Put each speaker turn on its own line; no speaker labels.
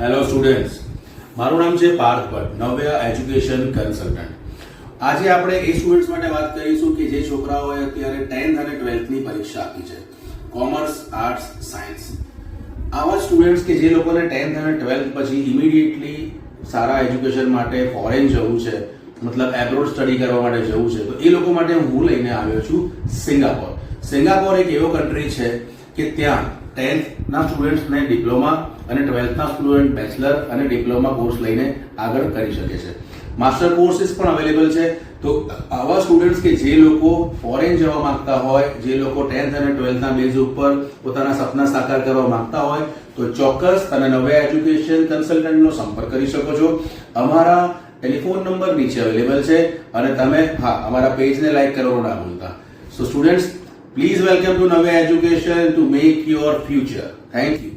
Hello students, મારું નામ છે પાર્થ ભટ્ટ, નવ્ય એજ્યુકેશન કન્સલ્ટન્ટ. આજે આપણે એ સ્ટુડન્ટ્સ માટે વાત કરીશું કે જે છોકરાઓએ અત્યારે 10th અને 12th ની પરીક્ષા આપી છે, કોમર્સ, આર્ટ્સ, સાયન્સ. આવા સ્ટુડન્ટ્સ કે જે લોકોને 10th અને 12th પછી ઇમિડિયેટલી સારા એજ્યુકેશન માટે ફોરેન જવું છે, મતલબ એબ્રોડ સ્ટડી કરવા માટે જવું છે, તો એ લોકો માટે હું લઈને આવ્યો છું સિંગાપોર. સિંગાપોર એક એવો કન્ટ્રી છે કે ત્યાં 10th ના સ્ટુડન્ટ્સને ડિપ્લોમા અને 12th ના સ્ટુડન્ટ બેચલર અને ડિપ્લોમા કોર્સ લઈને આગળ કરી શકે છે. માસ્ટર કોર્સીસ પણ અવેલેબલ છે. તો આવા સ્ટુડન્ટ્સ કે જે લોકો ફોરેન જવા માંગતા હોય, જે લોકો 10th અને 12th ના બેઝ ઉપર પોતાના સપના સાકાર કરવા માંગતા હોય, તો ચોક્કસ તમે નવ્ય એજ્યુકેશન કન્સલ્ટન્ટનો સંપર્ક કરી શકો છો. અમારા ટેલિફોન નંબર નીચે અવેલેબલ છે અને તમે અમારા પેજને લાઈક કરવાનું ના ભૂલતા. સો students, please welcome to Navya Education to make your future. Thank you.